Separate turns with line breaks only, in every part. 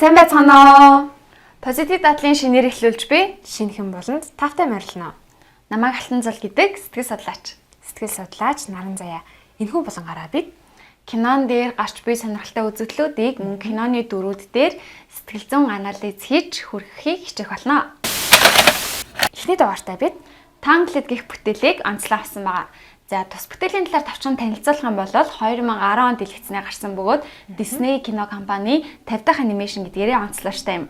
Сайн байцгаана уу? Positive дадлын шинээр эхлүүлж би
шинэхэн болонд тавтай морилно.
Намайг Алтан зул гэдэг сэтгэл судлаач
Наран заяа. Энэхүү булангараа бид
кинон дээр гарч буй сонирхолтой үзэгдлүүдийг мөн киноны дүрүүд дээр сэтгэл зүйн анализ хийж хүргэхийг хичээх болно.
Эхний дугаартай бид
Tangled гэх бүтээлийг онцлог авсан байгаа. За тус бүтээлийн талаар тавчхан танилцуулах юм бол 2010 онд дэлгэцнээ гарсан бөгөөд Disney кино компани 50 дахь анимашн гэдгээрээ онцлогчтой юм.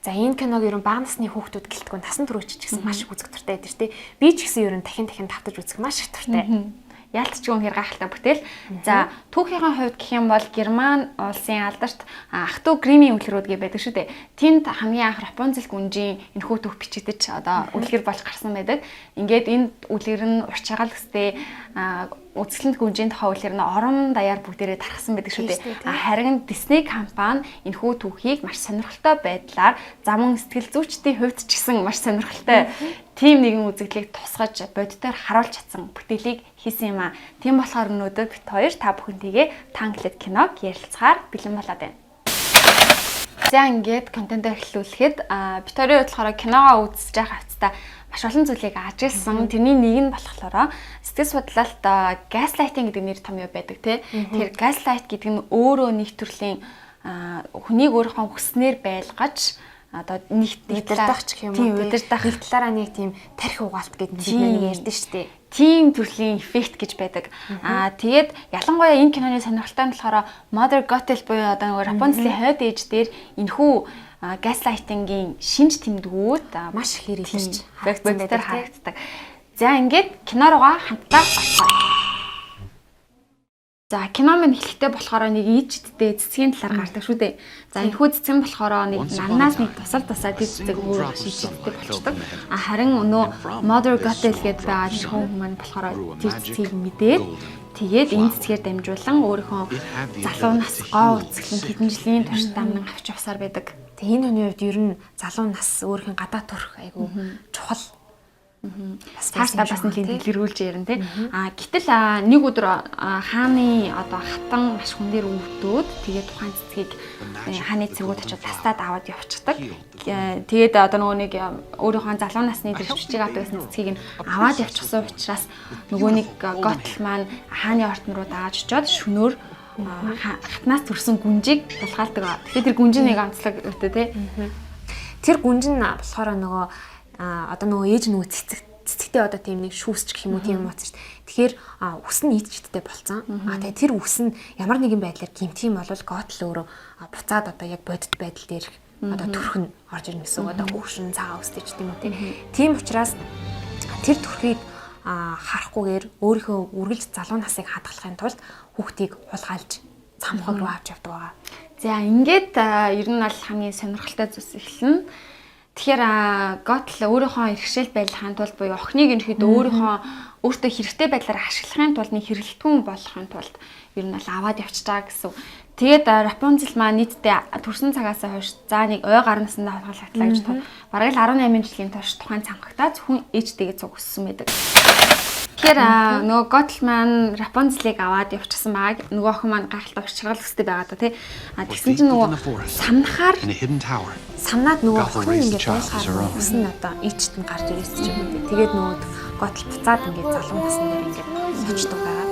За энэ киног ерөн бага насны хүүхдүүд гэлтгүй насан турш ч гэсэн маш их үзэх дуртай байдаг тий. Би ч гэсэн ерөн дахин давтаж үзэх маш их дуртай.
Яалтчгүй үнэхээр гайхалтай бүтээл. За түүхийхэн хувьд гэх юм бол Герман улсын алдарт ах トゥ Гриммийн үлгэрүүд гэдэг шүү дээ. Тэнд хамгийн анх Рапунцель гүнжийн энэхүү түүх бичигдэж одоо үлгэр болж гарсан байдаг. Ингээд энэ үлгэр нь ур чагаал өстэй үзэсгэлэнт гүнжийн тухай үлгэр нь орон даяар бүгдээрээ тархсан байдаг шүү дээ. Харин Disney компани энэхүү түүхийг маш сонирхолтой байдлаар замун сэтгэл зүйчдийн хувьд ч гэсэн маш сонирхолтой тим нэгэн үзэгдлийг тусгаж боддоор харуулж чадсан бүтээлийг хийсэн юм аа. Тийм болохоор өнөөдөр бит хоёр та бүхэнтэйгээ Tangled киног ярилцахаар бэлэн болоод байна. За ингээд контентоо эхлүүлэхэд бит хоёрын бодлохоор киногоо үзэж байгаа хавцтай маш олон зүйлийг ажигласан. Тэрний нэг нь болохоор сэтгэл судлалт gaslighting гэдэг нэр томьёо байдаг тий. Тэр gaslight гэдэг нь өөрөө нэг төрлийн хүнийг өөрийнхөө хүснээр байлгаж одоо нэг
удирдах гэх юм уу.
Удирдах
нэг талаараа нэг тийм тарих угаалт гэдэг нэг ярьдэн шүү дээ.
Тийм төрлийн эффект гэж байдаг. Тэгээд ялангуяа энэ киноны сонирхолтой нь болохоор Mother Gothel буюу одоо нөгөө Рапунцелийн хойд ээж дээр энэхүү gaslighting-ийн шинж тэмдгүүд
маш их хэрэглэж
фактээр харагддаг. За ингээд кино руугаа хамтдаа орцгоё. За кино минь эхлэхдээ болохоор нэг ижидтэй цэцгийн талаар гардаг шүү дээ. За энэхүү цэцэн болохоор нэг нарнаас нэг тусал тусаад цэцэг өөр ижидтэй болчдөг. Харин өнөө Mother Gothel гэдэг байгаа хүн маань болохоор тэр цэцгийг мэдээд тэгээд энэ цэцгээр дамжуулан өөрийнхөө залуу нас гоо үзэсгэлэн хэдэн жилийн турш дамнан авч явсаар байдаг.
Тэгээ энэ хүний хувьд ер нь залуу нас өөрхийн гадаа төрөх айгу чухал.
Цаашдаа бас нэг дэлгэрүүлж ярина тий. Гэтэл нэг өдөр хааны одоо хатан маш хүн дээр өвдөөд тэгээд тухайн цэцгийг хааны цэгүүд очиод тастаад аваад явчихдаг. Тэгээд одоо нөгөө нэг өөрийнхөө залуу насны дэрвччийг авдаг гэсэн цэцгийг нь аваад явчихсан учраас нөгөө нэг готл маань хааны ордон руу дааж очиод шөнөөр хатнаас төрсэн гүнжийг булгаалдаг. Тэгэхээр тэр гүнжийн нэг онцлог өгдөө тий.
Тэр гүнж нь болохоор нөгөө одоо нөгөө ээж нөгөө цэцэгтэй одоо тийм нэг шүүсч гэх юм уу тийм утас шүү дээ. Тэгэхээр үс нь идчихдээ болцсон. Тэгээ тэр үс нь ямар нэгэн байдлаар гэмтэх юм бол готл өөрөө буцаад одоо яг бодит байдал дээр одоо төрх нь орж ирнэ гэсэн үг. Одоо хөшин цагаан үстэй ч тийм үү тийм учраас тэр төрхийг харахгүйгээр өөрийнхөө үргэлж залуу насыг хадгалахын тулд хүүхдийг хулгайлж цамхаг руу авч явдаг байгаа.
За ингээд ер нь бол хамгийн сонирхолтой зүйлс эхэлнэ. Тэгэхээр готл өөрийнхөө иргэшэл байлгахын тулд буюу охиныг ерөөхдөө өөртөө хэрэгтэй байдлаар ашиглахын тулд нэг хэрэглэтгүүн болохын тулд ер нь бол аваад явчихжаа гэсэн. Тэгээд Рапунцель маань нийтдээ төрсэн цагаас хойш за нэг ой гар наснаа хавгалахлаа гэж бараг л 18 жилийн турш тухайн цанхагтаа зөвхөн ээжтэйгээ цуг өссөн байдаг. Тэгэхээр нөгөө готл маань Рапунцелийг аваад явчихсан баг. Нөгөө охин маань гайхалтай урчрал өстэй байгаа даа тий. Тэгсэн чинь нөгөө самнаад нөгөө охин ингээд байхаар өснө одоо ичт нь гарч ирсэн ч юм уу. Тэгээд нөгөө готл буцаад ингээд залуу насны дээр ингээд очдог байгаа.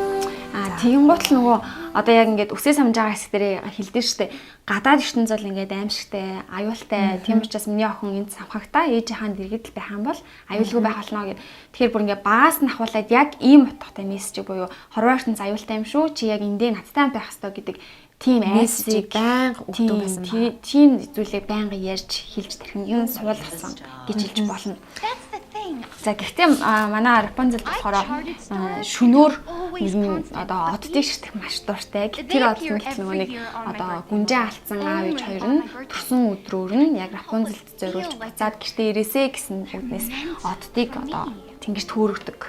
Тэгэнгუთ л нөгөө одоо яг ингээд өсөө самж байгаа хэсгэрээ хэлдэж штэ. Гадаад ертөнц бол ингээд аимшигтай, аюултай. Тийм учраас миний охин энд самхагтаа ээжийнхаа дэргэдэл байх юм бол аюулгүй байх болно гэд. Тэгэхээр бүр ингээд багаас нь ахуулаад яг ийм утгатай мессеж буюу хорвоо ертөнц аюултай юм шүү. Чи яг эндээ надтай байх ёстой гэдэг тийм мессежийг
байнга өгдөг байсан байна.
Тийм зүйлийг байнга ярьж хэлж тэрхэн юм суулгасан гэж хэлж болно. За гэхдээ манай Рапунцель болохоор шөнөөр одоо оддыг шигтэх маш дуртай. Тэр одд нь нөгөө нэг одоо гүнжээ алдсан аав ээж хоёр нь төрсөн өдрөөр нь яг Рапунцельд зориулж буцаад гэртээ ирээсэй гэсэн үгнээс оддыг одоо тэнгэрт хөөрөгдөг.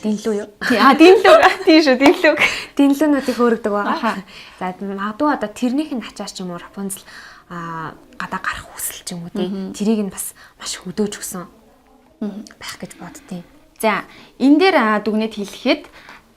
Динлүү юу?
Динлүү. Тийм шүү, динлүү.
Динлүүнүүдийг хөөрөгдөг байгаа. За магадгүй одоо тэрнийх нь ачаач ч юм уу Рапунцель гадаа гарах хүсэл ч юм уу тий. Тэрийг нь бас маш хөдөөж өгсөн байх гэж боддتي.
За энэ дээр дүгнэж хэлэхэд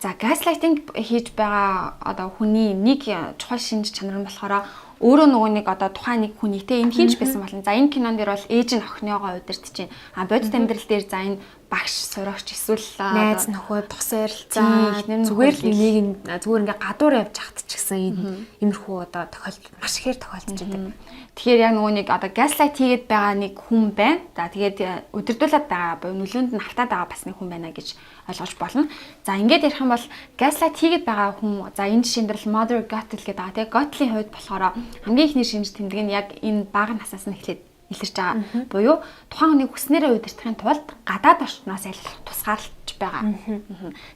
за gaslighting хийж байгаа одоо хүний нэг чухал шинж чанар нь болохоор өөрөө нөгөө нэг одоо тухайн нэг хүнийг те энэ хинч байсан болно. За энэ кинон дээр бол ээж нь охиныгоо удирдах чинь. Бодит амьдрал дээр за энэ багш сурагч эсвэл
найз нөхөд тус ярилцаа зүгээр л нэг зүгээр ингээ гадуур явж хат ч гэсэн иймэрхүү одоо тохиолдол маш ихээр тохиолдож байдаг.
Тэгэхээр яг нөгөө нэг одоо gaslight хийгээд байгаа нэг хүн байна. За тэгээд удирдуулаад байгаа буюу нөлөөнд нь автаад байгаа бас нэг хүн байна гэж ойлгож болно. За ингээд ярих юм бол gaslight хийгээд байгаа хүн за энэ жишээн дээр л mother gotel гэдэг байгаа тийм Gotel-ийн хувьд болохоор хамгийн ихний шинж тэмдэг нь яг энэ бага насаас нь эхлээд илэрч байгаа. Буюу тухайн хүнийг хүснээрээ удирдахын тулд гадаад орчноос айлах тусгаарлаж байгаа.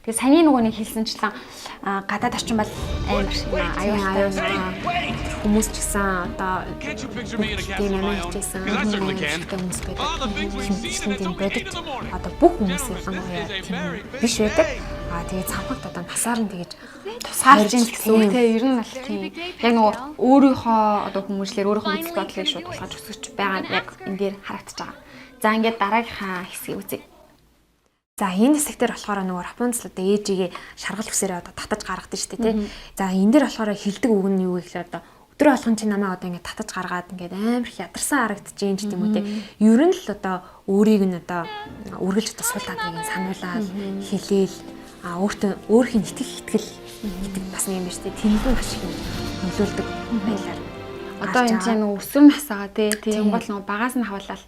Тэгээ саяны нөгөө нэг хэлсэнчлэн гадаад орчин бол амар аюу хүмүүс ч гэсэн одоо тийм амар хийжсэн хүмүүс байдаг. Тийм бодит одоо бүх хүмүүсийн хамгаалаа тийм биш байдаг. Тэгээ цамхагт одоо насаар нь тэгэж тусгаарлаж ийн гэсэн үг те ер нь бол тийм яг нөгөө өөрийнхөө одоо хүмүүжлэр өөрийнхөө үзэл бодлыг шууд тусгаж өсгөж байгаа яг энэ дээр харагдаж байгаа. За ингээд дараагийнхаа хэсгийг үзье.
За энэ хэсэг дээр болохоор нөгөө Рапунцель одоо ээжигээ шаргал үсээрээ одоо татаж гаргадаг шүү дээ тий. За энэ дээр болохоор хилдэг үг нь юу гэхээр одоо өдрө болгон чи намайг одоо ингээд татаж гаргаад ингээд амар их ядарсан харагдаж юм ч гэдэг юм уу тий. Ер нь л одоо өөрийг нь одоо үргэлж одоо суулгаад байгааг сануулаад хэлээл өөрийнх нь итгэл гэдэг бас нэг юм шүү дээ. Тэмдэг маш их нөлөөлдөг байлаар.
Одоо энэ чинь нөгөө өсвөр насаага тийм гол нөгөө багаас нь хаваалал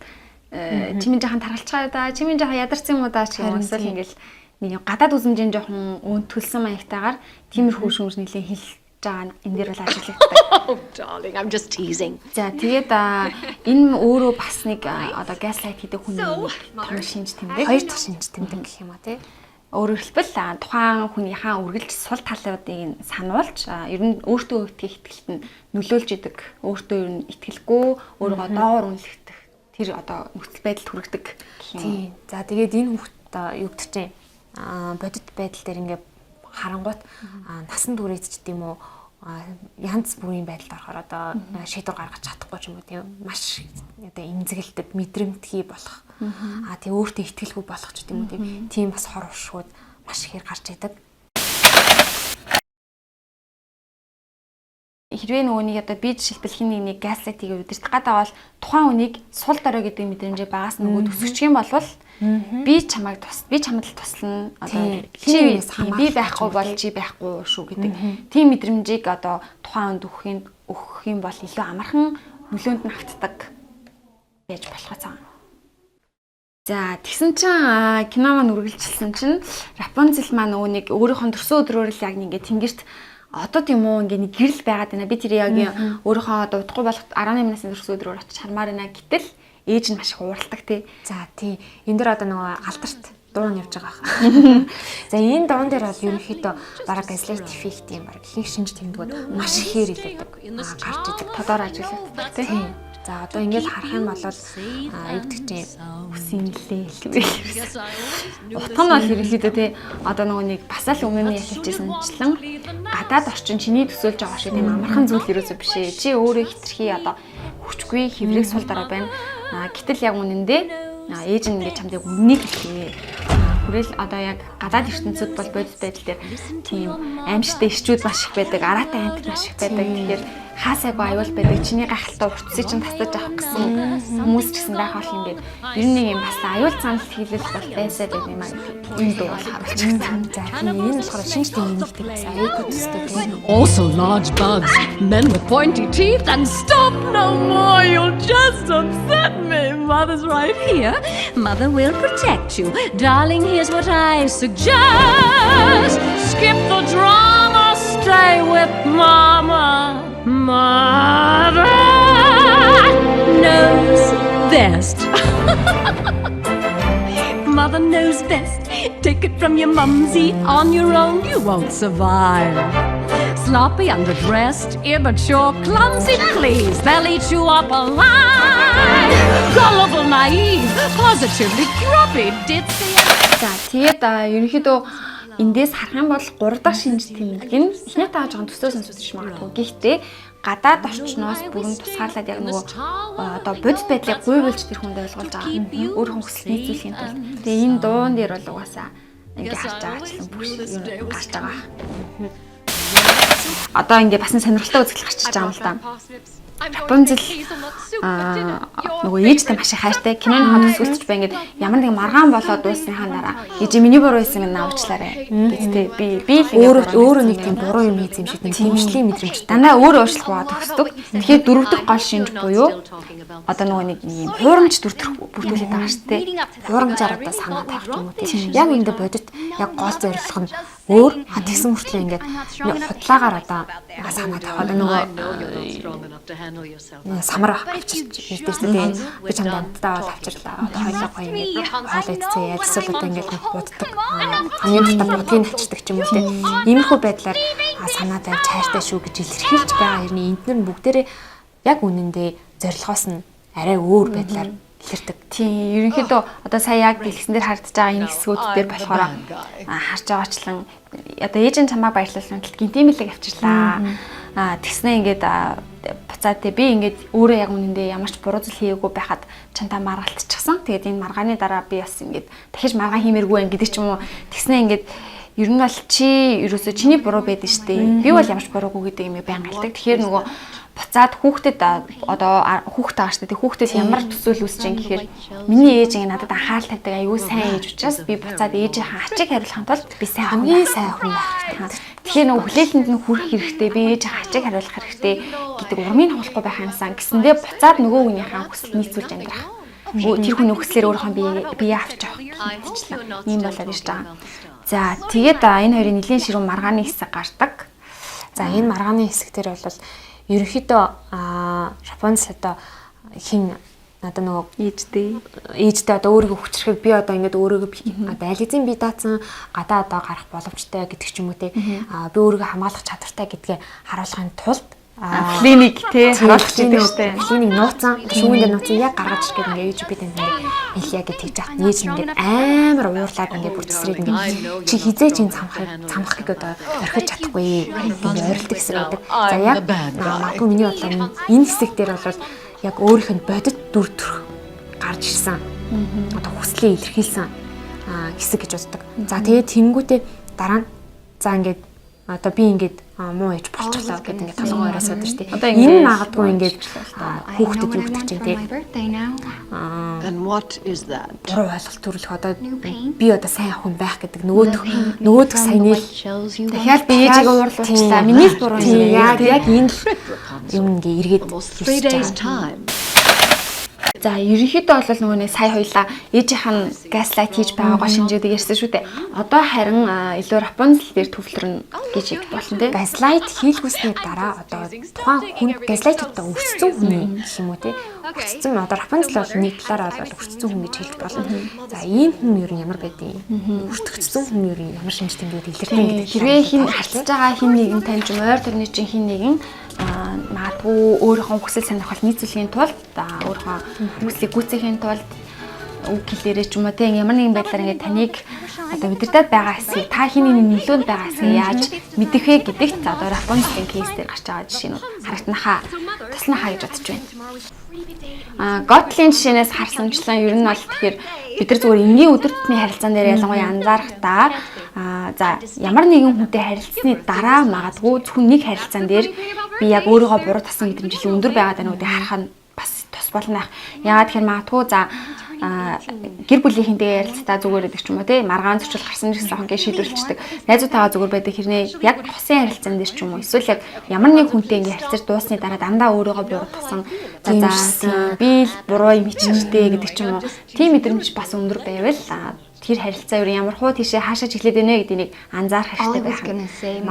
чимэн жахан таргалцгаа да чимэн жахан ядарсан юм уу да ч юм эсвэл ингээл нэг гадаад үзмжийн жоохон өнтгөлсөн маягтайгаар тиймэрхүү шүүмж нэлээ хэлж байгаа энэ дээр бол ажиглагддаг.
Oh darling, I'm just teasing.
За тэгээд энэ өөрөө бас нэг одоо gaslight хийдэг хүний том шинж тэмдэг.
Хоёр дахь шинж тэмдэг гэх юм а тий.
Өөрөөр хэлбэл тухайн хүнийхээ үргэлж сул талуудыг сануулж ер нь өөртөө итгэх итгэлт нь нөлөөлж идэг. Өөртөө ер нь итгэлгүй өөрийгөө доогуур үнэлэх тэр одоо нөхцөл байдалд хүргэдэг гэх юм.
Тийм. За тэгээд энэ хүүхд юу гэдэг чинь бодит байдал дээр ингээ харангуут насан туршид ч гэдэм үү янз бүрийн байдалд орохоор одоо шийдвэр гаргаж чадахгүй ч юм уу тийм маш одоо эмзэгэлдэг мэдрэмтгий болох тийм өөртөө итгэлгүй болох ч гэдэм үү тийм бас хор уршууд маш ихээр гарч идэг.
Хэрвээ нөгөө нэг одоо би жишээлбэл хин нэг gaslight-ийг удирдах гэдэг бол тухайн хүнийг сул дорой гэдэг мэдрэмжээ багаас нөгөө төсөгчих юм бол би чамд туслана одоо чи би байхгүй бол чи байхгүй шүү гэдэг тийм мэдрэмжийг одоо тухайн хүнд өгөх юм бол илүү амархан нөлөөнд нь автдаг яаж болох вэ? За тэгсэн чинь кино маань үргэлжилсэн чинь Рапунцель маань нөгөө нэг өөрийнхөө төрсөн өдрөөр л яг ингээд тэнгэрт одоо тийм үү ингээ нэг гэрэл байгаад байна. Би тэр яг өөрийнхөө одоо удахгүй болох 18 насны төрсөн өдрөөр очиж хармаар байна. Гэтэл ээж нь маш их ууралдаг тий.
За тий. Энэ дэр одоо нөгөө алдарт дуу нь явж байгаа хаа. За энэ дуун дээр бол ерөнхийдөө бараг gaslight effect юм баг. Их шинж тэмдгүүд маш ихээр илүүдэг. Гарч идэг. Тодор ажилладаг тий. За одоо ингээд харах юм бол эвдэх чинь үсэнлээ хэлбэ.
Утга нь бол ерөнхийдөө тий одоо нөгөө нэг бас л өмнө нь ялчижсэнчлэн гадаад орчин чиний төсөөлж байгаа шиг тийм амархан зүйл ерөөсөө биш ээ. Чи өөрөө хитрхи одоо хүчгүй хэврэг сул дараа байна. Гэтэл яг үнэндээ ээж нь ингээд чамдыг үннийг хэлээ. Хүрэл одоо яг гадаад ертөнцид бол бодит байдал дээр тийм аимшигтай ирчүүд маш их байдаг, араатай амьтд маш их байдаг. Тэгэхээр хаасайгүй аюул байдаг. Чиний гахалтай уртсыг чинь тасдаж авах гэсэн хүмүүс ч гэсэн байх бол ингээд ер нь нэг юм бас аюул цаналт хийлэл бол байсаа байг юм аа. Энэ дуу бол харуулж байгаа.
За тийм энэ болохоор шинж тэмдэгтэй бас аюул төстэй тийм.
Also large bugs, men with pointy teeth, and stop no more, you'll just upset me. Mother's right here. Mother will protect you. Darling, here's what I suggest. Skip the drama, stay with Mama. Mother knows best. Mother knows best. Take it from your mumsy. On your own, you won't survive. Sloppy, underdressed, immature, clumsy, please. They'll eat you up alive. Gullible, naive, positively grubby, ditzy.
За тэгээд ерөнхийдөө эндээс харах юм бол 3 дахь шинж тэмдэг нь эхний тааж байгаа төсөө сонсож магадгүй. Гэхдээ гадаад орчноос бүрэн тусгаарлаад яг нөгөө одоо бодит байдлыг гуйвуулж тэр хүнд ойлгуулж байгаа. Өөрийнхөө хүсэл нийцүүлэхийн тулд. Тэгээ энэ дуун дээр бол угаасаа ингээ харж байгаачлан бүр гарч байгаа. одоо ингээ бас сонирхолтой үзэл гарчиж байгаа юм л да. Рапунцел нөгөө ээжтэй маш их хайртай. Киноны төсөөлч бай ингээд ямар нэгэн маргаан болоод дуусныхаа дараа ээж миний буруу байсан гэж наавчлаарэ. Гэтэ би л
өөрөө нэг тийм буруу юм хийсэн юм шиг нэг хэмжлийн мэдрэмж
дандаа өөр өөрчлөх бод өгсдөг. Тэгэхээр дөрөвдөг гол шинж буюу одоо нөгөө нэг юм хуурамч дүрдэх бүрдүүлээд байгаа шүү дээ.
Хуурамчаар одоо санаа тавих юм уу тийм. Яг энэ бодит яг гол зорилго нь өөр тэгсэн мөртлөө ингээд худлаагаар одоо санаа тавих нөгөө самар авчирч ирдээ тийм. Би чамд амттаа бол авчирлаа. Одоо хоёлоо гоё ингээд хоол идцээ яг эсвэл одоо ингээд буддаг. Хамгийн талаа будгийн авчирдаг ч юм уу тийм. Иймэрхүү байдлаар санаа тавьж хайртай шүү гэж илэрхийлж байгаа хэрний энднэр нь бүгдээрээ яг үнэндээ зорилгоос нь арай өөр байдлаар илэрдэг.
Тийм, ерөнхийдөө одоо сая яг дэлгэсэн дээр харагдаж байгаа энэ хэсгүүд дээр болохоор харж байгаачлан одоо ээж нь чамаа баярлуулсан тал гинтимэлэг авчирлаа. Тэгснэ ингээд буцаад би ингээд өөрөө яг үнэндээ ямар ч буруу зүйл хийгээгүй байхад чантаа маргалтчихсан. Тэгээд энэ маргааны дараа би бас ингээд дахиж маргаан хиймээргүй гэдэг ч юм уу. Тэгснэ ингээд ер нь бол чи ерөөсөө чиний буруу байдаг шүү дээ. Би бол ямар ч буруугүй гэдэг юм байнга хэлдэг. Тэгэхээр нөгөө буцаад хүүхдэд одоо хүүхд байгаа шүү дээ. Хүүхдэд ямар төсөөл үүсэж байгаа гэхээр миний ээж ингэ надад анхаарал тавьдаг аюу сайн ээж учраас би буцаад ээжийнхээ ачиг хариулахын тулд би сайн хамгийн сайн хүн байх хэрэгтэй. Тэгэхээр нөгөө хүлээлтэнд нь хүрэх хэрэгтэй. Би ээжийнхээ ачиг хариулах хэрэгтэй гэдэг урмыг хуулахгүй байх юмсан гэсэндээ буцаад нөгөө хүнийхээ хүсэл нийцүүлж амьдрах. Тэр хүний хүслээр өөрийнхөө бие авч явах гэдэгчлээ. Ийм болоод ирж байгаа. За тэгээд энэ хоёрын нэлийн ширүүн маргааны хэсэг гардаг.
За энэ маргааны хэсэг дээр бол ерөнхийдөө Рапунцел одоо хин одоо нөгөө ээжтэй одоо өөрийгөө хүчрэхийг би одоо ингээд өөрийгөө одоо аль хэзээ би даацсан гадаа одоо гарах боломжтой гэдэг ч юм уу те би өөрийгөө хамгаалах чадвартай гэдгээ харуулахын тулд
клиник те харуулах гэдэг штэ.
Клиник нууцсан шүүгэн дээр нууцсан яг гаргаж ирэх гэдэг ингээд YouTube-д ингээд хэлье гэж тэгж яах. Нээж ингээд амар уурлаад ингээд бүр тесрээд ингээд чи хизээ чин цамхахыг одоо орхиж чадахгүй ингээд ойролдог хэсэг байдаг. За яг магадгүй миний бодлоор энэ хэсэг дээр бол яг өөрийнх нь бодит дүр төрх гарч ирсэн. Одоо хүслээ илэрхийлсэн хэсэг гэж боддог. За тэгээд тэнгуүтээ дараа нь за ингээд одоо би ингээд муу ээж болчихлоо гэдэг ингээд толгой ороосод шүү дээ. Энэ магадгүй ингээд хүүхдэд юу гэдэг чинь тий.
And what is that?
Буруу ойлголт төрүүлэх одоо би одоо сайн охин байх гэдэг нөгөөдөх саяны
дахиад би ээжийг уурлуулчихлаа. Миний л буруу юм.
Яг энэ юм ингээд эргээд
3 days time.
За ерөнхийдөө бол нөгөө нэг сая хоёлаа ээжийнх нь газлайт хийж байгаагаа шинжээдэг ярьсан шүү дээ. Одоо харин илүү Рапунцел дээр төвлөрнө гэж хэлж болно те.
Газлайт хийлгүүсний дараа одоо тухайн хүн газлайт одоо өрссөн хүн гэх юм уу те. Өрссөн одоо Рапунцел бол нэг талаараа бол өрссөн хүн гэж хэлж болно. За ийм хүн ер нь ямар байдیں۔ Өртөгдсөн хүн ер нь ямар шинж тэмдгүүд илэрдэг гэдэг.
Хэрвээ хин харьцаж байгаа хин нэгэн тань ч ойр төрний чинь хин нэгэн магадгүй өөрийнхөө хүсэл сонирхол нийцүүлэхийн тулд өөрийнхөө хүслийг гүйцэхийн тулд үг хэлээрээ ч юм уу тийм ямар нэгэн байдлаар ингээд таныг одоо мэдэрдээд байгаа хэсгийг та хиний нөлөөнд байгаа хэсгийг яаж мэдэх вэ гэдэгт одоо Рапунцелийн кейс дээр гарч байгаа жишээнүүд харагднахаа туслахаа гэж бодож байна. Готлийн жишээнээс харсанчлан ер нь бол тэгэхээр бид нар зүгээр энгийн өдөр тутмын харилцаан дээр ялангуяа анзаарахдаа за ямар нэгэн хүнтэй харилцсны дараа магадгүй зөвхөн нэг харилцаан дээр би яг өөрийгөө буруу тасан мэдрэмж илүү өндөр байгаад байна үүдээ харах нь бас тус болно. Яагаад тэгэхээр магадгүй за гэр бүлийнхэнтэй ярилцтаа зүгээр гэдэг ч юм уу тий маргаан зөрчил гарсан гэсэн охин шийдвэрлэждэг. Найзуудтайгаа зүгээр байдаг хэрнээ яг хосын харилцаан дээр ч юм уу эсвэл яг ямар нэг хүнтэй ингэ харьцаж дуусны дараа дандаа өөрийгөө буруу тасан за би л буруу юм хийчихтэй гэдэг ч юм уу тийм мэдрэмж бас өндөр байвал тэр харилцаа юу ямар хуу тийшээ хаашаа чиглээд байна гэдгийг нэг анзаарах хэрэгтэй байх.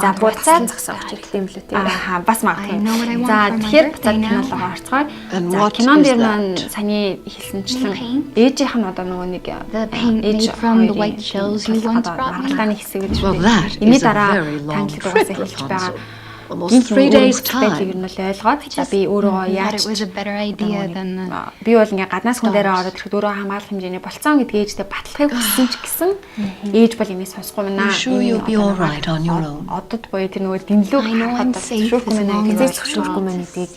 За буцаад зогсоох хэрэгтэй юм лээ тий. Бас магадгүй. За тэгэхээр буцаад кинологоо орцгоё. За кинон дээр маань саяны хэлсэнчлэн ээжийнх нь одоо нөгөө нэг ээж from the white shells you once brought маргалдааны хэсэг гэж байна. Эний дараа танилд угаасаа хэлж байгаа.
Almost 3 days time.
Ер нь л ойлгоод за би өөрөө яаж би бол ингээ гаднаас хүн дээрээ ороод ирэхэд өөрөө хамгаалах хэмжээний болцсон гэдгийг ээжтэй батлахыг хүссэн ч гэсэн ээж бол имээс сонсгүй мэнаа. Одод боё тэр нөгөө дэмлүү харахад зөвшөөрөхгүй мэнаа гэж зөвшөөрөхгүй мэнаа гэдгийг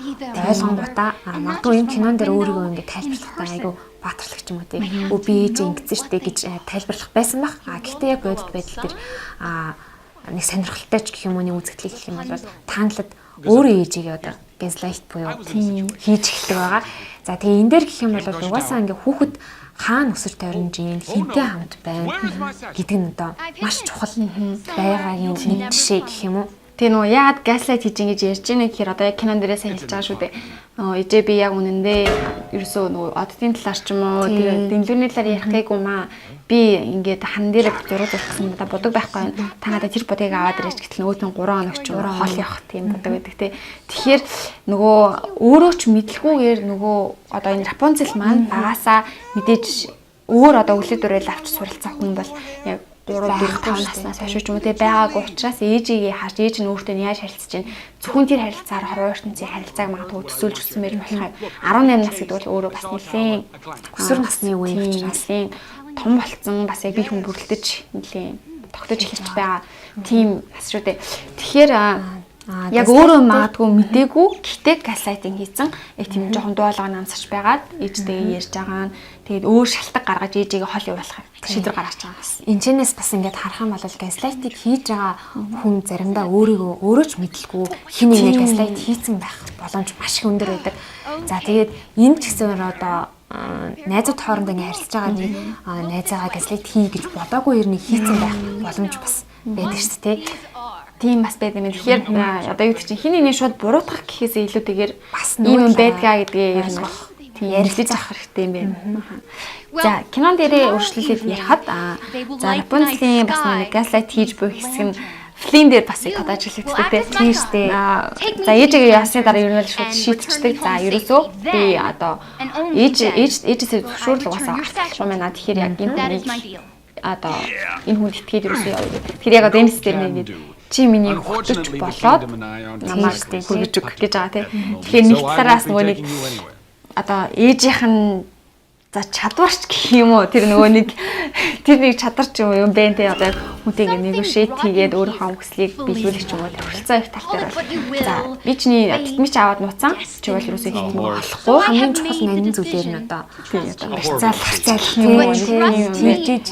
ойлгонгуудаа магадгүй энэ кинон дээр өөрийгөө ингээ тайлбарлахтаа айгу баатарлах юм уу тий. Өө би ээж ингэсэн штэ гэж тайлбарлах байсан баг. Гэхдээ яг бодит байдал дээр
нэг сонирхолтой ч гэх юм уу нэг үзэгдлийг гэх юм бол таандлаад өөрөө ээжигээ одоо gaslight буюу хийж эхэлдэг байгаа. За тэгээ энэ дээр гэх юм бол угаасаа ингээ хүүхэд хаана өсөж тойрнож юм хинтээ хамт байна гэдэг нь одоо маш чухал байгаагийн нэг жишээ гэх юм уу.
Тэгээ нөгөө яагаад gaslight хийж ингэж ярьж байна гэхээр одоо яг кинон дээрээс хэлж байгаа шүү дээ. Ижээ би яг үнэндээ ерөөсөө нөгөө оддын талаар ч юм уу тэгээ дэмлүүний талаар ярих гээгүй маа. Би ингээд хан дээр зураг зурсан надаа бодог байхгүй. Та надад тэр бодгийг аваад ирэж гэтэл нөгөөтэн 3 хоног ч юм уу хол явах тийм бодог байдаг те. Тэгэхээр нөгөө өөрөө ч мэдлгүйгээр нөгөө одоо энэ Рапунцель маань багасаа мэдээж өөр одоо үлээ дөрөөл авч суралцсан хүн бол яг 3-4 наснаас хойш ч юм уу те байгаагүй учраас ээжигээ хааж ээж нь өөртөө яаж харилцаж байна. Зөвхөн тэр харилцаар хорвоо ертөнцийн харилцааг магадгүй төсөөлж өгсөн байж болох. 18 нас гэдэг бол өөрөө бас нэлээд
өсвөр насны үеийн учраас
том болцсон бас яг бие хүн бүрэлдэж нэлээд тогтож эхэлж байгаа тийм бас шүү дээ. Тэгэхээр яг өөрөө магадгүй мдээгүй гэхдээ gaslighting хийсэн яг тийм жоохон дуулаа намсаж байгаад ээжтэйгээ ярьж байгаа нь тэгээд өөр шалтгаан гаргаж ээжигээ хол явуулах шийдвэр гаргаж байгаа бас.
Энэчнээс бас ингээд харах юм бол gaslighting хийж байгаа хүн заримдаа өөрөө ч мэдлгүй хин нэгэ gaslight хийсэн байх боломж маш их өндөр байдаг. За тэгээд энэ ч гэсэн одоо найзууд хоорондоо ингээд харилцаж байгаа нэг найзаагаа gaslight хий гэж бодоогүй юм хийсэн байх боломж бас байдаг шүү дээ. Тийм бас байдаг юм. Тэгэхээр одоо юу гэдэг чинь хин нэний шууд буруутгах гэхээсээ илүүтэйгээр бас юм байдгаа гэдгээ ер нь ярилцаж авах хэрэгтэй юм байна. За кинон дээрээ өршлөлөд ярихад за Рапунцелийн бас нэг gaslight хийж буй хэсэг нь Флин дээр бас тодож хэлэгддэг тийм шүү дээ. За ээжигээ ясны дараа ер нь шууд шийдчихдэг. За ерөөсөө би одоо ээжээсээ зөвшөөрөл угаасаа авах юм байна. Тэгэхээр яг энэ хүнийг одоо энэ хүнд итгээд ерөөсөө яваа. Тэгэхээр яг одоо энэ сте дээр нэг чи миний хөтөч болоод намайг хүргэж өг гэж байгаа тийм. Тэгэхээр нэг талаараас нөгөө нэг одоо ээжийнх нь за чадварч гэх юм уу тэр нөгөө нэг тэр нэг чадвар ч юм бэ те одоо хүнтэйгээ negotiate хийгээд өөрийнхөө хүслийг биелүүлэх ч юм уу төрөлцөө их тал дээр бол за би чиний тэтмич аваад нууцсан чи бол юусоо хийх юм болохгүй хамгийн чухал нандин зүйлээр нь одоо
харьцаалах юм уу
тийж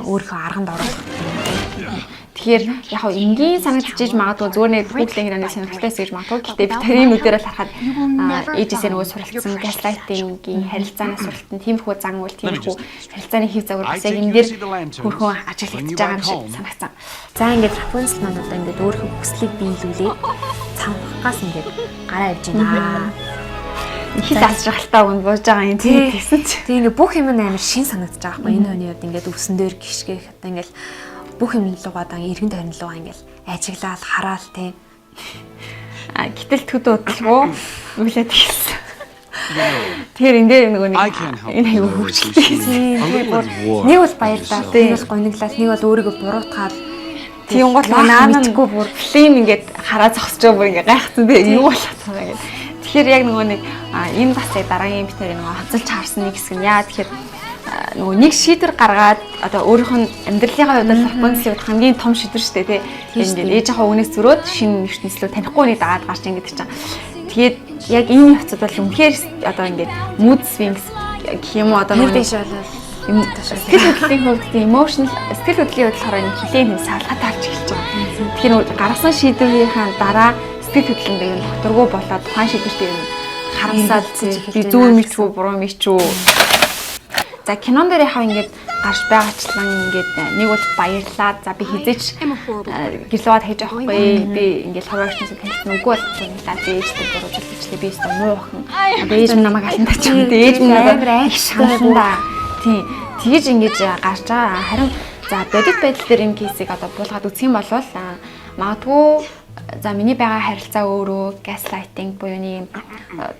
өөрийнхөө арганд оруулах.
Тэгэхээр яг хаа энгийн санагдчихж магадгүй зүгээр нэг Google-ийн хэрэгний сонирхолтой гэж магадгүй. Гэхдээ би тэрийн нүдээр л харахад ээжээсээ нөгөө суралцсан gaslighting-ийн харилцааны суралцсан тиймэрхүү зан үйл тиймэрхүү харилцааны хэв загвар бас яг энэ дээр хөрхөн ажиглагдаж байгаа юм шиг санагцсан.
За ингээд Рапунцель маань одоо ингээд өөрийнхөө хүслийг биелүүлээ цанхаас ингээд гараа явж байна.
Хит асрахтаа өгн бууж байгаа юм тийм гэсэн чи.
Тэгээ ингээд бүх юм амар шин санагдаж байгаа байхгүй энэ хүний хувьд ингээд үсэн дээр гიშгэх одоо ингээд бүх юм лугаа дан эргэн тойрон лугаа ингээл ажиглал хараал те.
Гэтэл төд удалгүй үлээд хэлсэн. Тэгэхээр энэ дээр нөгөө нэг энэ аюу хөвчлээ.
Нэг бол баярлаа. Нэг бол гониглал, нэг бол өөрийгөө буруутгаад
тийм гол наанамгүй бүр флим ингээд хараа зогсож байгаа бүр ингээд гайхсан те. Юу болоод байгаа гэдэг. Тэгэхээр яг нөгөө нэг энэ бас дараагийн битээр нөгөө хацалж харсан нэг хэсэг нь яа тэгэхээр нөгөө нэг шийдвэр гаргаад одоо өөрийнх нь амьдралынхаа хувьд Рапунцелийн хувьд хамгийн том шийдвэр шүү дээ тий. Ингээд ээжийнхаа үгнээс зөрөөд шинэ ертөнцлөө танихгүй нэг дагаад гарч ингээд чинь. Тэгээд яг энэ явцад бол үнэхээр одоо ингээд mood swings гэх юм уу одоо
нэг дэш болол
сэтгэл хөдлөлийн хувьд emotional сэтгэл хөдлөлийн хувьд болохоор энэ хилийн хэм салгатаа авч эхэлж байгаа. Тэгэхээр гаргасан шийдвэрийнхаа дараа сэтгэл хөдлөмд нь хөтөргөө болоод тухайн шийдвэртээ харамсаад би зөв юм ч үү буруу юм ч үү. За кинон дээр яхаа ингээд гарч байгаачлан ингээд нэг бол баярлаад за би хизээч гэлээд хайж авахгүй би ингээд хаваагчнаас хэлсэн үгүй бол за би ээжтэй буруужлаа гэжлээ би өөртөө муу охин одоо ээж минь намайг аландаач юм ээж минь надад их шаналнда тий тэгэж ингээд гарч байгаа харин за бодит байдал дээр энэ кейсийг одоо буулгаад үзэх юм бол магадгүй за миний байгаа харилцаа өөрөө gaslighting буюу нэг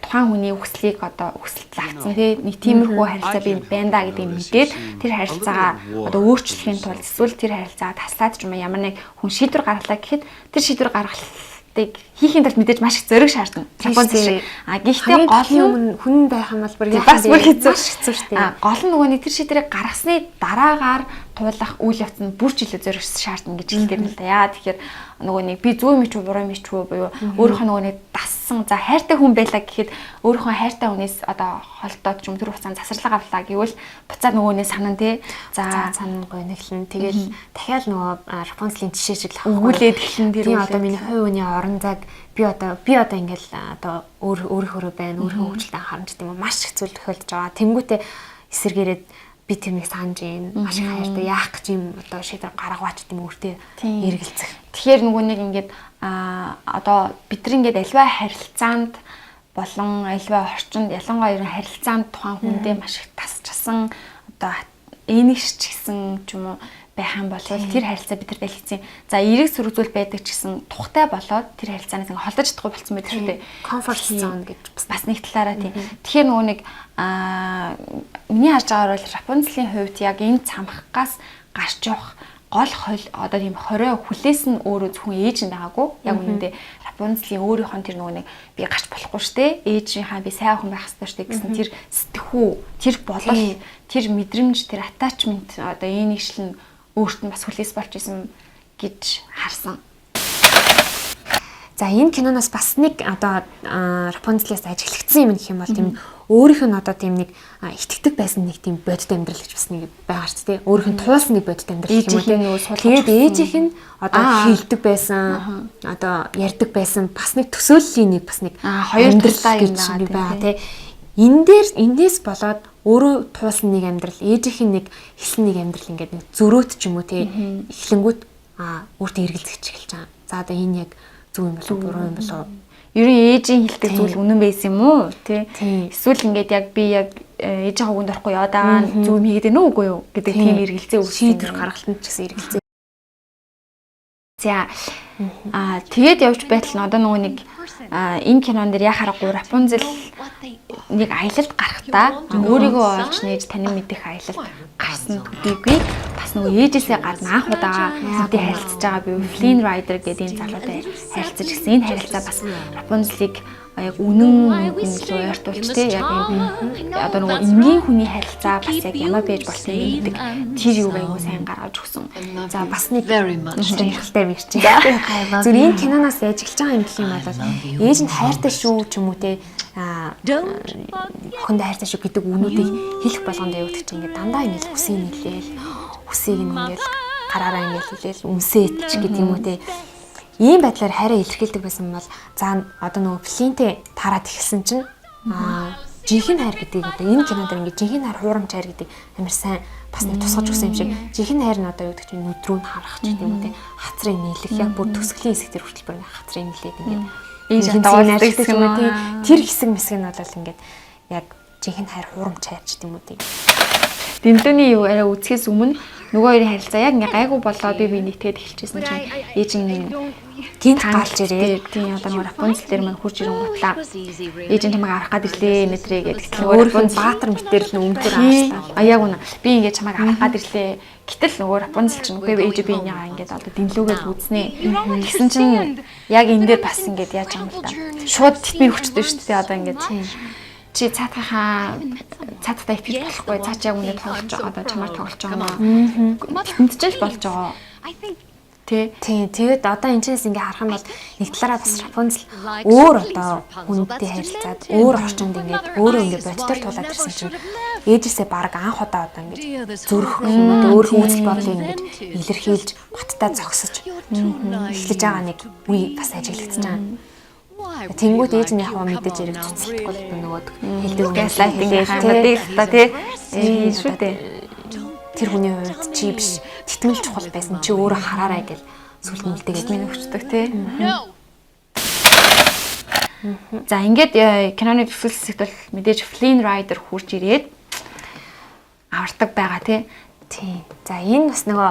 тухайн хүний хүслийг одоо хүсэлт авсан тийм нэг тиймэрхүү харилцаа би байна да гэдэг мэдээд тэр харилцаагаа одоо өөрчлөхийн тулд эсвэл тэр харилцаагаа таслаад ч юм ямар нэг хүн шийдвэр гаргалаа гэхэд тэр шийдвэр гаргалтыг хийхин тулд мэдээж маш их зориг шаардна. Рапунцель шиг. Гэхдээ гол
юм хүн байх юм бол бүр
бас бүр хэцүү шүү дээ. Гол нь нөгөө нэг тэр шийдвэрийг гаргасны дараагаар туулах үйл явц нь бүр ч илүү зориг шаардна гэж хэлдэг юм л да. Яа тэгэхээр нөгөө нэг би зөв юм ч буруу юм ч буюу өөрийнхөө нөгөө нэг дас зассан. За хайртай хүн байлаа гэхэд өөрийнхөө хайртай хүнээс одоо холдоод ч юм тэр хугацаанд засварлага авлаа гэвэл буцаад нөгөөнөө санана тий.
За санахгүй нэглэн. Тэгэл дахиад нөгөө Рапунцелийн жишээ шиг л
өгүүлээд эхлэн тэр
одоо миний хувь хүний орон зайг би одоо ингээл одоо өөрийнхөө байна, өөрийнхөө хөгжилтэй анхаарч гэдэг юм маш их зүйл тохиолдож байгаа. Тэнгүүтээ эсэргээрээ би тэрнийг санаж ийн маш их хайртай яах гэж юм одоо шийдвэр гаргаваач гэдэг юм өөртөө эргэлзэх.
Тэгэхээр нөгөө нэг ингээд одоо бид нар ингээд альва харилцаанд болон альва орчинд ялангуяа ер нь харилцаанд тухайн хүндээ маш их тасчсан одоо энийш ч гэсэн ч юм уу байх юм бол тэр харилцаа бид нар дэлгэцэн. За эерэг сөрөгзүүл байдаг ч гэсэн тухтай болоод тэр харилцаанаас ингээ холдож чадахгүй болсон байдаг шүү дээ.
Comfort zone гэж
бас нэг талаараа тийм. Тэгэхээр нөгөө нэг миний харж байгаагаар бол Рапунцелийн хувьд яг энэ цамхгаас гарч явах гол одоо тийм 20 хүлээс нь өөрөө зөвхөн ээж нь байгаагүй. Яг үнэндээ Рапунцелийн өөрийнх нь тэр нөгөө нэг би гарч болохгүй штэ. Ээжийнхаа би сайн хүн байх хэрэгтэй штэ гэсэн тэр сэтгхүү, тэр болол, тэр мэдрэмж, тэр attachment одоо энэ ишлэн өөрт нь бас хүлээс болж исэн гэж харсан.
За энэ киноноос бас нэг одоо Рапунцелээс ажиглагдсан юм гэх юм бол тийм өөрийнх нь одоо тийм нэг итгэдэг байсан нэг тийм бодит амьдрал гэж бас нэг байгаа ч тийм өөрийнх нь туулсан нэг бодит амьдрал юм уу. Тэгээд ээжийнх нь одоо хийлдэг байсан, одоо ярьдаг байсан бас нэг төсөөллийн нэг бас нэг
хоёр талаа юм
байгаа тийм. Эндээс болоод өөрөө туулсан нэг амьдрал, ээжийнх нь нэг хэлсэн нэг амьдрал ингээд нэг зөрөөт ч юм уу тийм эхлэнгүүт өөртөө эргэлзэж эхэлж байгаа. За одоо энэ яг зөв юм болов буруу юм болов?
Ер нь ээжийн хэлдэг зүйл үнэн байсан юм уу? Тэ. Эсвэл ингээд яг би яг ээжийн хогонд орохгүй яваад байгаа зөв юм хийгээд байна уу үгүй юу гэдэг тийм эргэлзээ үүссэн.
Шийдвэр гаргалтанд ч гэсэн эргэлзээ.
За тэгээд явж байтал нь одоо нөгөө нэг энэ кинон дээр яхаарахгүй Рапунцель нэг аялалд гарахдаа өөрийгөө олж нээж танин мэдэх аялалд гарсан төдийгүй бас нөгөө ээжээсээ гадна анх удаа үнтэй харилцаж байгаа би Flynn Rider гэдэг энэ залуутай харилцаж гисэн. Энэ харилцаа бас Рапунцелийг яг үнэн илүү ойртуулж тий яг энэ одоо нөгөө эмгийн хүний харилцаа бас яг ямар байж болсон юм гэдэг тэр юуг аягүй сайн гаргаж өгсөн. За бас нэг сонирхолтой юм чи. Зүр энэ киноноос ажиглаж байгаа юм гэх юм бол ээж нь хайртай шүү ч юм уу тий хүнд хайртай шүү гэдэг үнүүдийг хэлэх болгонд явагдаж ингээд дандаа ингээд үсийг нэлээл үсийг ингээд гараараа ингээд хэлээл үнсээч гэдэг юм уу тий. Ийм байдлаар хайраа илэрхийлдэг байсан бол за одоо нөгөө Флинтэй тараад эхэлсэн чинь жинхэнэ хайр гэдэг одоо энэ кинонд ингээд жинхэнэ хайр хуурамч хайр гэдэг амар сайн бас нэг тусгаж өгсөн юм шиг жинхэнэ хайр нь одоо юу гэдэг чинь нүдрүү нь харах ч гэдэг юм уу те хацрын нийлэх яг бүр төсгөлийн хэсэг төр хүртэл бүр хацрын нийлээд ингээд энэ жинхэнэ хэсэг юм уу тэр хэсэг мэсэг нь бол ингээд яг жинхэнэ хайр хуурамч хайр ч гэдэг юм уу те Дэмдүүний юу арай үцхээс өмнө нөгөө хоёрын харилцаа яг ингээ гайгүй болоод би нийтгээд эхэлчихсэн чинь ээж нь
гинт галж ирээ.
Тийм одоо нөгөө Рапунцель дээр мань хурж ирэнгутлаа. Ээж нь чамайг авах гад ирлээ нэтрээ гэдэг. Нөгөө Рапунцель баатар мэтэр л өмдөр аастаа. Яг үнэ. Би ингээ чамайг авах гад ирлээ. Гэтэл нөгөө Рапунцель чинь үгүй ээж би энийгаа ингээд одоо дэмлүүгээд үзнэ. Тэгсэн чинь яг энэ дээр бас ингээд яаж юм л та. Шууд тэтмийн хүчтэй шүү дээ одоо ингээд чи цаатахаа цааттай ипиж болохгүй цаач яг үнэ тоглож байгаа одоо чамаар тоглож байгаа юм аа. Тэмдэж л болж байгаа. Тийм.
Тэгээд одоо энэ чээс ингээ харах юм бол нэг талаараа бас Рапунцель өөр одоо хүнтэй харилцаад өөр орчинд ингээд өөрөө ингээ бодтоор тулаад ирсэн чинь ээжээсээ баг анх удаа одоо ингээ зүрх өөр үзэл бодлыг ингээ илэрхийлж баттай зогсож эхлэж байгаа нэг үе бас ажиглагдсан байгаа. Тэнгүүд ээж нь яг мэдээж ирэх цэцэлтгүй нөгөө хэлдэг
газлайтингийн хамаадыг та тий шүү дээ.
Тэр хүний хувьд чи биш тэтгэл чухал байсан чи өөрөө хараарай гэж сүлд нэлтэйгээд минь өгчдөг тий.
За ингээд киноны төгсгөл хэсэгт бол мэдээж Flynn Rider хурж ирээд авардаг байгаа тий.
Тийм. За энэ бас нөгөө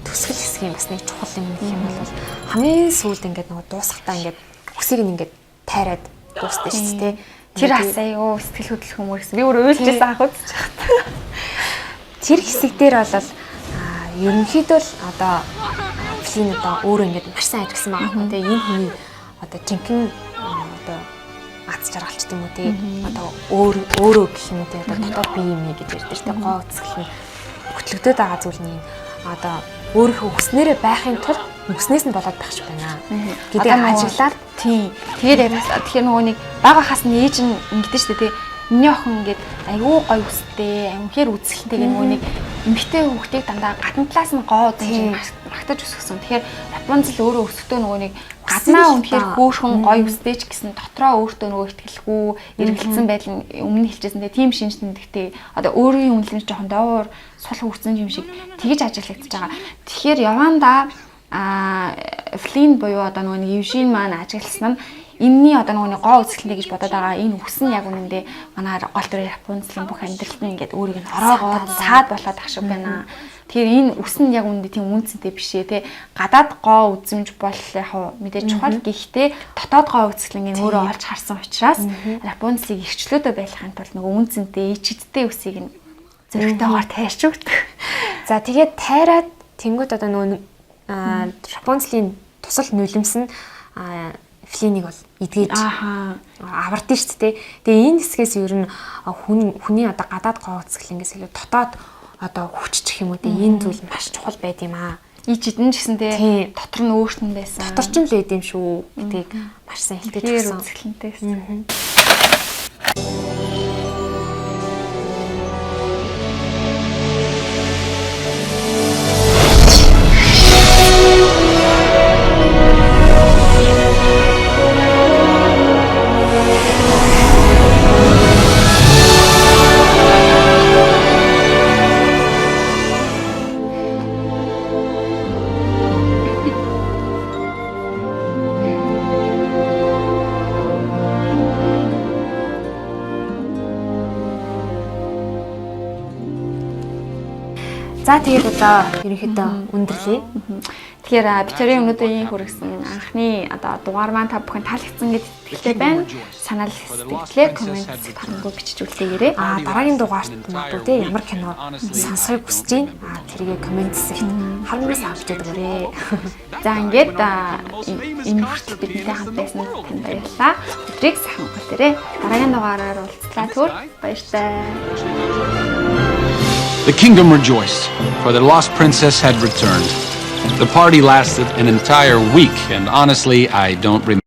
төсгөл хэсгийн бас нэг чухал юм гэх юм бол хамгийн сүүлд ингээд нөгөө дуусахтаа ингээд үсийг ингээд тайраад дуусдаг шүү дээ.
Тэр асаа юу сэтгэл хөдлөх юм уу гэсэн. Би өөр уйлжсэн анх үзэж байхад.
Тэр хэсэг дээр бол ерөнхийдөө л одоо Flynn одоо өөрөө ингээд маш сайн ажилласан байгаа. Тэгээ энэ хүний одоо жинхэнэ одоо ац жаргалч юм уу тий одоо өөрөө гэх юм тий одоо дотоод бие юм гэж ярьдаг тий гоо үсгэл нь хөтлөгдөд байгаа зүйл нь одоо өөрийнхөө хүснээрээ байхын тулд өснээс нь болоод байх шиг байна.
Одоо ажиглаад тийм. Тэгээд бас тэгэхээр нөгөө нэг бага хас нь ээж нь ингэдэж штэ тий. Миний охин ингээд айгүй гоё үстэй, амхээр үзэсгэлэнтэйг нөгөө нэг эмэгтэй хүүхдийг дандаа гадна талаас нь гоо үзэж магтаж өсгсөн. Тэгэхээр Рапунцел өөрөө өсөхдөө нөгөө нэг гаднаа үнэхээр хөөрхөн гоё үстэй ч гэсэн дотроо өөртөө нөгөө итгэлгүй, эргэлцсэн байдал өмнө хэлжсэн. Тийм шинж тэмдэгтэй одоо өөрийн үнэлэмж жоохон доор сул хүрсэн юм шиг тэгж ажиглагдчихж байгаа. Тэгэхээр Яванда Флин буюу одоо нөгөө нэг Евжин маань ажигласан нь энэний одоо нөгөө гоо үзэсгэлэнтэй гэж бодоод байгаа. Энэ үс нь яг үнэндээ манай гол дүрийн Рапунцелийн бүх амьдралд нь ингээд өөрийг нь ороогоод цаад болоод ах шиг байна. Тэгэхээр энэ үс нь яг үнэндээ тийм үнцэнтэй биш ээ те. Гадаад гоо үзэмж бол яг мэдээж чухал гэхдээ дотоод гоо үзэсгэлэн нь өөрөө олж харсан учраас Рапунцелийг ихчлөөдөө байхын тулд нөгөө үнцэнтэй ичидтэй үсийг нь зөрөгтэйгээр тайрч өгдөг.
За тэгээд тайраад тэнгууд одоо нөгөө Рапунцелийн тусал нулимс нь Флинийг бол эдгэж авардсан шүү дээ. Тэгээ энэ хэсгээс ер нь хүний одоо гадаад гоо үзэсгэлэнгээс илүү дотоод одоо хүччих юм уу те энэ зүйл маш чухал байд юм аа.
Ичидэн ч гэсэн те дотор нь өөртөө байсан.
Дотор ч л байд юм шүү гэдгийг маш сайн хэлдэг гэсэн.
Үзэсгэлэнтэй.
За тэгээд одоо ерөнхийдөө өндөрлөе.
Тэгэхээр Викторийн өнөөдрийн хүргэсэн анхны одоо дугаар маань та бүхэн таалагдсан гэж итгэлтэй байна. Санал сэтгэлээ комент харангуй бичиж үлдээгээрэй.
Дараагийн дугаарт магадгүй те ямар кино сонсохыг хүсэж байна. Тэргээ комент хэсэгт харамсаж авч өгөөрэй.
За ингээд энэ хүртэл бидэнтэй хамт байсан танд баярлалаа. Өдрийг сайхан өнгөрөөрэй. Дараагийн дугаараар уулзлаа түр баярлалаа.
The kingdom rejoiced, for the lost princess had returned. The party lasted an entire week, and honestly, I don't remember